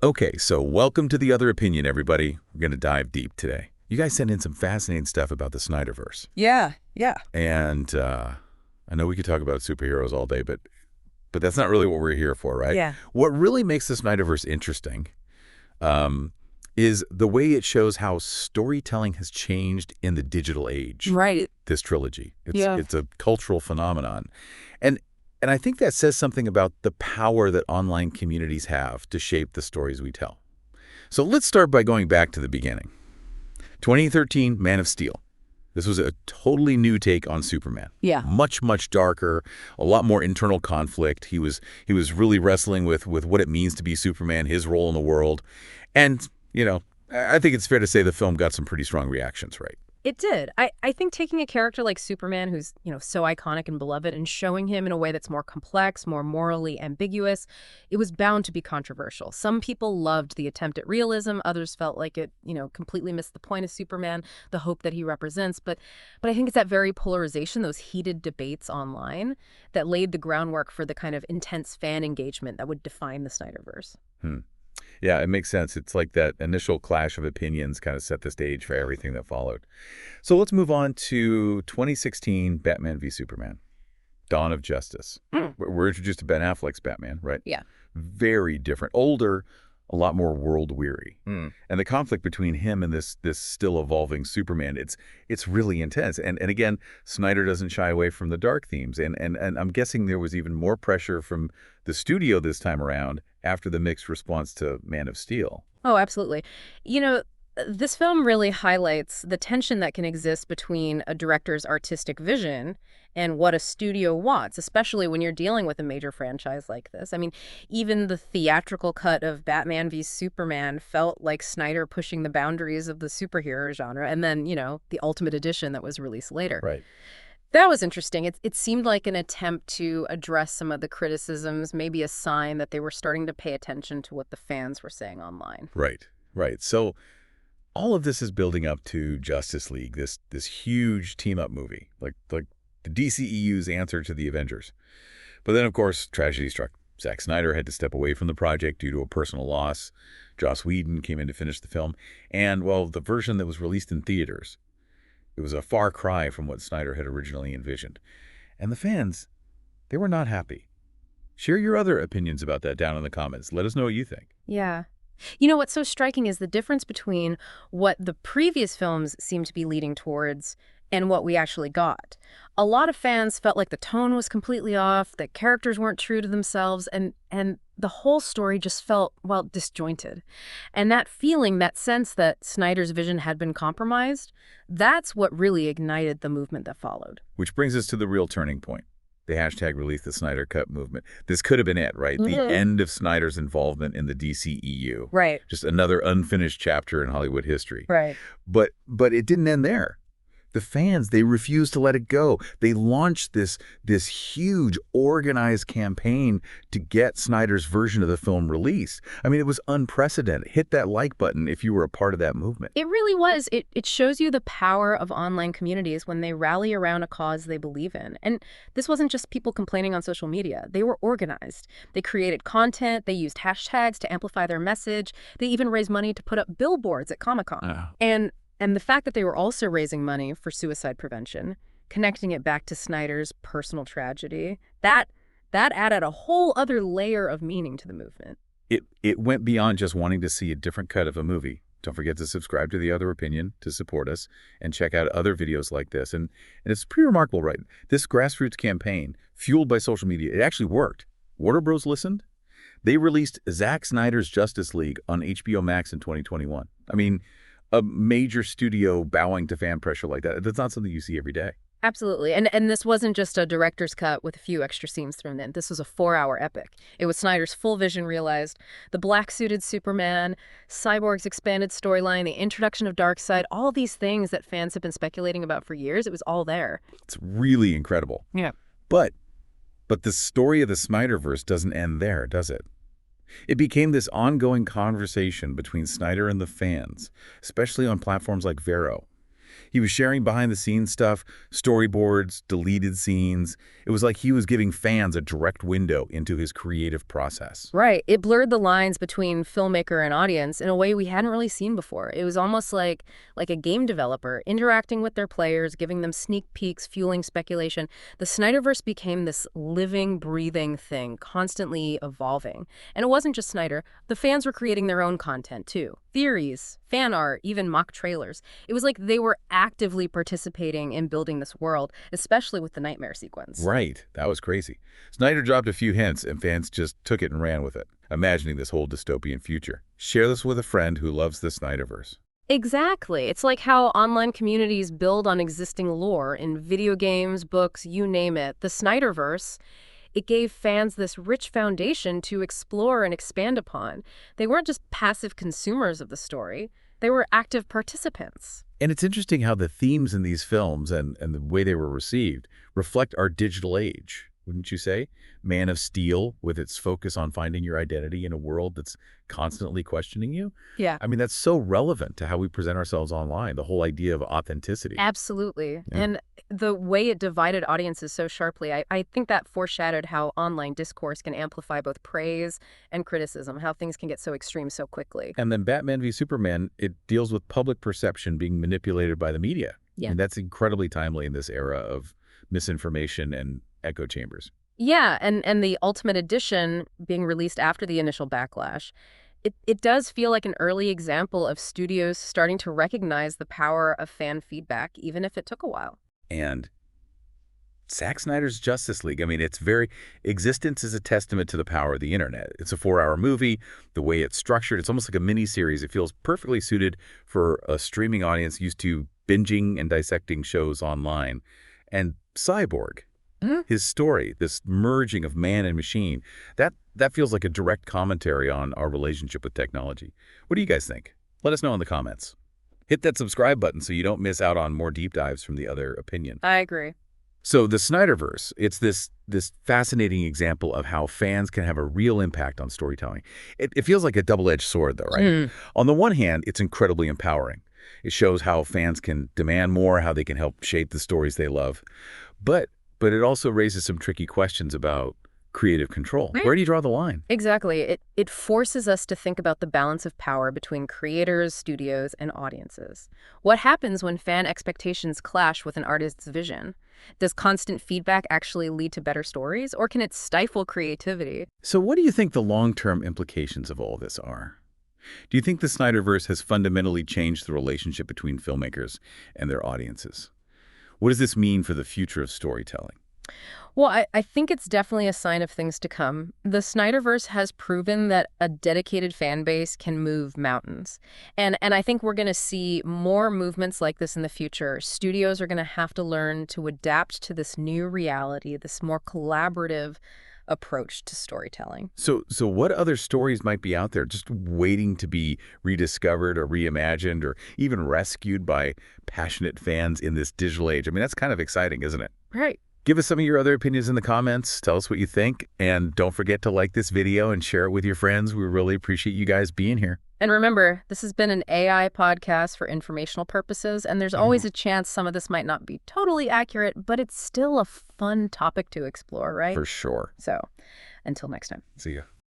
Okay, so welcome to The Other Opinion, everybody. We're going to dive deep today. You guys sent in some fascinating stuff about the Snyderverse. Yeah, yeah. And I know we could talk about superheroes all day, but that's not really what we're here for, right? Yeah. What really makes the Snyderverse interesting is the way it shows how storytelling has changed in the digital age. Right. This trilogy. Yeah. It's a cultural phenomenon. And and I think that says something about the power that online communities have to shape the stories we tell. So let's start by going back to the beginning. 2013, Man of Steel. This was a totally new take on Superman. Yeah. Much, much darker, a lot more internal conflict. He was really wrestling with what it means to be Superman, his role in the world. And, I think it's fair to say the film got some pretty strong reactions, right? It did. I think taking a character like Superman, who's, so iconic and beloved, and showing him in a way that's more complex, more morally ambiguous, it was bound to be controversial. Some people loved the attempt at realism. Others felt like it, completely missed the point of Superman, the hope that he represents. But I think it's that very polarization, those heated debates online, that laid the groundwork for the kind of intense fan engagement that would define the Snyderverse. Yeah, it makes sense. It's like that initial clash of opinions kind of set the stage for everything that followed. So let's move on to 2016 Batman v Superman, Dawn of Justice. We're introduced to Ben Affleck's Batman, right? Yeah. Very different, older, a lot more world-weary. And the conflict between him and this still evolving Superman, it's really intense. And again, Snyder doesn't shy away from the dark themes. And I'm guessing there was even more pressure from the studio this time around after the mixed response to Man of Steel. Oh, absolutely. This film really highlights the tension that can exist between a director's artistic vision and what a studio wants, especially when you're dealing with a major franchise like this. I mean, even the theatrical cut of Batman v Superman felt like Snyder pushing the boundaries of the superhero genre, and then, the Ultimate Edition that was released later. Right. That was interesting. It seemed like an attempt to address some of the criticisms, maybe a sign that they were starting to pay attention to what the fans were saying online. Right. So all of this is building up to Justice League, this huge team-up movie, like the DCEU's answer to the Avengers. But then, of course, tragedy struck. Zack Snyder had to step away from the project due to a personal loss. Joss Whedon came in to finish the film. And, well, the version that was released in theaters, it was a far cry from what Snyder had originally envisioned. And the fans, they were not happy. Share your other opinions about that down in the comments. Let us know what you think. Yeah. What's so striking is the difference between what the previous films seemed to be leading towards and what we actually got. A lot of fans felt like the tone was completely off, that characters weren't true to themselves, and the whole story just felt, well, disjointed. And that feeling, that sense that Snyder's vision had been compromised, that's what really ignited the movement that followed. Which brings us to the real turning point. The hashtag release the Snyder Cut movement. This could have been it, right? The end of Snyder's involvement in the DCEU. Right. Just another unfinished chapter in Hollywood history. Right. But it didn't end there. The fans, they refused to let it go. They launched this huge organized campaign to get Snyder's version of the film released. I mean, it was unprecedented. Hit that like button if you were a part of that movement. It really was. It shows you the power of online communities when they rally around a cause they believe in. And this wasn't just people complaining on social media. They were organized. They created content. They used hashtags to amplify their message. They even raised money to put up billboards at Comic-Con. And the fact that they were also raising money for suicide prevention, connecting it back to Snyder's personal tragedy, that added a whole other layer of meaning to the movement. It went beyond just wanting to see a different cut of a movie. Don't forget to subscribe to The Other Opinion to support us and check out other videos like this. And it's pretty remarkable, right? This grassroots campaign, fueled by social media, it actually worked. Warner Bros. Listened. They released Zack Snyder's Justice League on HBO Max in 2021. I mean, a major studio bowing to fan pressure like that. That's not something you see every day. Absolutely. And this wasn't just a director's cut with a few extra scenes thrown in. This was a 4-hour epic. It was Snyder's full vision realized. The black-suited Superman, Cyborg's expanded storyline, the introduction of Darkseid, all these things that fans have been speculating about for years, it was all there. It's really incredible. Yeah. But the story of the Snyderverse doesn't end there, does it? It became this ongoing conversation between Snyder and the fans, especially on platforms like Vero. He was sharing behind-the-scenes stuff, storyboards, deleted scenes. It was like he was giving fans a direct window into his creative process. Right. It blurred the lines between filmmaker and audience in a way we hadn't really seen before. It was almost like a game developer interacting with their players, giving them sneak peeks, fueling speculation. The Snyderverse became this living, breathing thing, constantly evolving. And it wasn't just Snyder. The fans were creating their own content, too. Theories, fan art, even mock trailers. It was like they were actively participating in building this world, especially with the nightmare sequence. Right. That was crazy. Snyder dropped a few hints, and fans just took it and ran with it, imagining this whole dystopian future. Share this with a friend who loves the Snyderverse. Exactly. It's like how online communities build on existing lore in video games, books, you name it. The Snyderverse, it gave fans this rich foundation to explore and expand upon. They weren't just passive consumers of the story. They were active participants. And it's interesting how the themes in these films and the way they were received reflect our digital age, wouldn't you say? Man of Steel, with its focus on finding your identity in a world that's constantly questioning you. Yeah. I mean, that's so relevant to how we present ourselves online, the whole idea of authenticity. Absolutely. Yeah. And the way it divided audiences so sharply, I think that foreshadowed how online discourse can amplify both praise and criticism, how things can get so extreme so quickly. And then Batman v Superman, it deals with public perception being manipulated by the media. Yeah. And that's incredibly timely in this era of misinformation and echo chambers. Yeah, and the Ultimate Edition being released after the initial backlash, it does feel like an early example of studios starting to recognize the power of fan feedback, even if it took a while. And Zack Snyder's Justice League, I mean, its very existence is a testament to the power of the internet. It's a 4-hour movie. The way it's structured, it's almost like a mini-series. It feels perfectly suited for a streaming audience used to binging and dissecting shows online. And Cyborg, his story, this merging of man and machine, that feels like a direct commentary on our relationship with technology. What do you guys think? Let us know in the comments. Hit that subscribe button so you don't miss out on more deep dives from the other opinion. I agree. So the Snyderverse, it's this fascinating example of how fans can have a real impact on storytelling. It feels like a double-edged sword, though, right? On the one hand, it's incredibly empowering. It shows how fans can demand more, how they can help shape the stories they love. But it also raises some tricky questions about creative control. Right. Where do you draw the line? Exactly. It forces us to think about the balance of power between creators, studios, and audiences. What happens when fan expectations clash with an artist's vision? Does constant feedback actually lead to better stories, or can it stifle creativity? So what do you think the long-term implications of all this are? Do you think the Snyderverse has fundamentally changed the relationship between filmmakers and their audiences? What does this mean for the future of storytelling? Well, I think it's definitely a sign of things to come. The Snyderverse has proven that a dedicated fan base can move mountains. And I think we're going to see more movements like this in the future. Studios are going to have to learn to adapt to this new reality, this more collaborative approach to storytelling. So what other stories might be out there just waiting to be rediscovered or reimagined or even rescued by passionate fans in this digital age? I mean, that's kind of exciting, isn't it? Right. Give us some of your other opinions in the comments. Tell us what you think. And don't forget to like this video and share it with your friends. We really appreciate you guys being here. And remember, this has been an AI podcast for informational purposes, and there's always a chance some of this might not be totally accurate, but it's still a fun topic to explore, right? For sure. So, until next time. See ya.